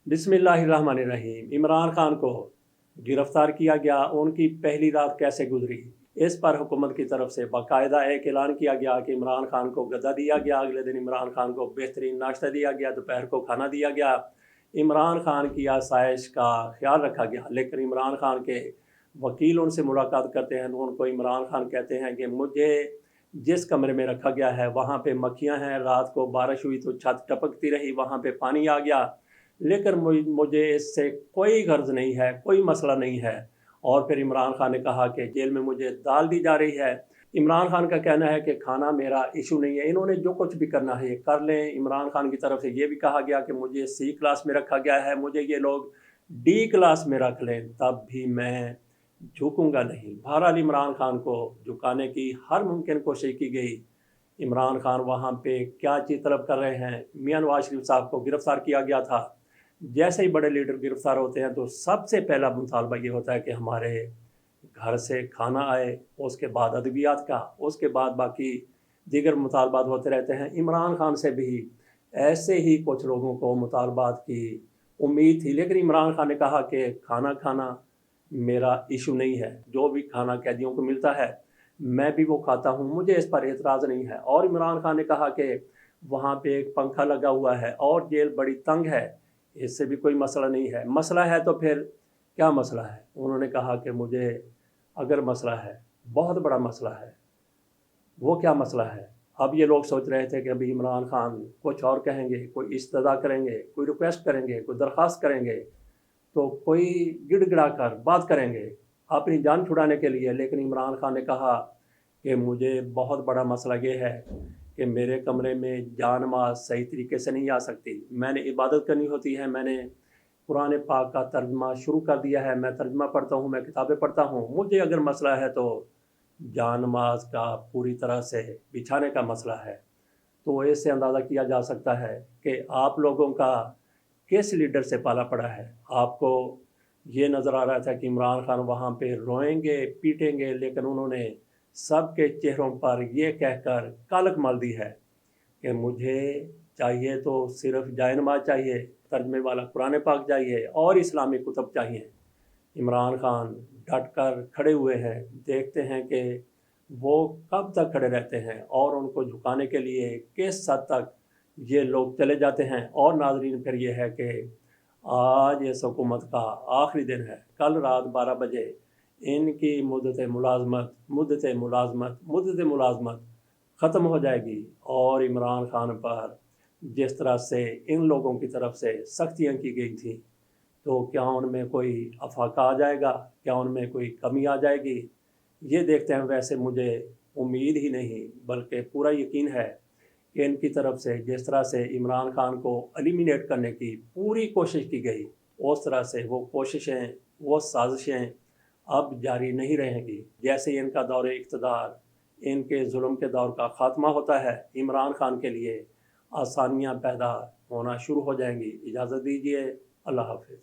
बिस्मिल्लाहिर्रहमानिर्रहीम। इमरान खान को गिरफ्तार किया गया, उनकी पहली रात कैसे गुजरी, इस पर हुकूमत की तरफ से बाकायदा एक ऐलान किया गया कि इमरान खान को गदा दिया गया। अगले दिन इमरान खान को बेहतरीन नाश्ता दिया गया, दोपहर को खाना दिया गया। इमरान खान की आसाइश का ख्याल रखा गया। लेकिन इमरान खान के वकील उनसे मुलाकात करते हैं तो उनको इमरान खान कहते हैं कि मुझे जिस कमरे में रखा गया है वहाँ पे मक्खियाँ हैं, रात को बारिश हुई तो छत टपकती रही, वहाँ पे पानी आ गया, लेकिन मुझे इससे कोई गर्ज नहीं है, कोई मसला नहीं है। और फिर इमरान खान ने कहा कि जेल में मुझे दाल दी जा रही है। इमरान खान का कहना है कि खाना मेरा इशू नहीं है, इन्होंने जो कुछ भी करना है ये कर लें। इमरान खान की तरफ से ये भी कहा गया कि मुझे सी क्लास में रखा गया है, मुझे ये लोग डी क्लास में रख लें तब भी मैं झुकूंगा नहीं। बहरहाल इमरान खान को झुकाने की हर मुमकिन कोशिश की गई। इमरान खान वहाँ पे क्या चीज़ तलब कर रहे हैं। मियां नवाज शरीफ साहब को गिरफ़्तार किया गया था। जैसे ही बड़े लीडर गिरफ्तार होते हैं तो सबसे पहला मुतालबा ये होता है कि हमारे घर से खाना आए, उसके बाद अदवियात का, उसके बाद बाकी दीगर मुतालबात होते रहते हैं। इमरान खान से भी ऐसे ही कुछ लोगों को मुतालबात की उम्मीद थी, लेकिन इमरान खान ने कहा कि खाना खाना मेरा इशू नहीं है, जो भी खाना कैदियों को मिलता है मैं भी वो खाता हूँ, मुझे इस पर एतराज़ नहीं है। और इमरान खान ने कहा कि वहाँ पे एक पंखा लगा हुआ है और जेल बड़ी तंग है, इससे भी कोई मसला नहीं है। मसला है तो फिर क्या मसला है? उन्होंने कहा कि मुझे अगर मसला है, बहुत बड़ा मसला है, वो क्या मसला है? अब ये लोग सोच रहे थे कि अभी इमरान खान कुछ और कहेंगे, कोई इस्तदा करेंगे, कोई रिक्वेस्ट करेंगे, कोई दरख्वास्त करेंगे, तो कोई गिड़गिड़ा कर बात करेंगे अपनी जान छुड़ाने के लिए। लेकिन इमरान खान ने कहा कि मुझे बहुत बड़ा मसला ये है कि मेरे कमरे में जान माज सही तरीके से नहीं आ सकती। मैंने इबादत करनी होती है, मैंने कुरान पाक का तर्जमा शुरू कर दिया है, मैं तर्जमा पढ़ता हूँ, मैं किताबें पढ़ता हूँ। मुझे अगर मसला है तो जान माज का पूरी तरह से बिछाने का मसला है। तो इससे अंदाज़ा किया जा सकता है कि आप लोगों का किस लीडर से पाला पड़ा है। आपको ये नज़र आ रहा था कि इमरान खान वहाँ पे रोएंगे पीटेंगे, लेकिन उन्होंने सबके चेहरों पर यह कहकर कालक मल दी है कि मुझे चाहिए तो सिर्फ जाए नमाज चाहिए, तर्जमे वाला कुरान पाक चाहिए और इस्लामी कुतब चाहिए। इमरान खान डट कर खड़े हुए हैं, देखते हैं कि वो कब तक खड़े रहते हैं और उनको झुकाने के लिए किस हद तक ये लोग चले जाते हैं। और नाजरीन फिर ये है कि आज इस हुकूमत का आखिरी दिन है। कल रात 12 बजे इनकी मुद्दत मुलाजमत ख़त्म हो जाएगी और इमरान खान पर जिस तरह से इन लोगों की तरफ से सख्तियाँ की गई थी, तो क्या उनमें कोई अफाका आ जाएगा, क्या उनमें कोई कमी आ जाएगी, ये देखते हैं। वैसे मुझे उम्मीद ही नहीं बल्कि पूरा यकीन है कि इनकी तरफ से जिस तरह से इमरान खान को एलिमिनेट करने की पूरी कोशिश की गई, उस तरह से वो कोशिशें, वो साजिशें अब जारी नहीं रहेंगी। जैसे इनका दौर इक़्तिदार, इनके जुल्म के दौर का ख़ात्मा होता है, इमरान खान के लिए आसानियाँ पैदा होना शुरू हो जाएंगी। इजाज़त दीजिए, अल्लाह हाफ़िज़।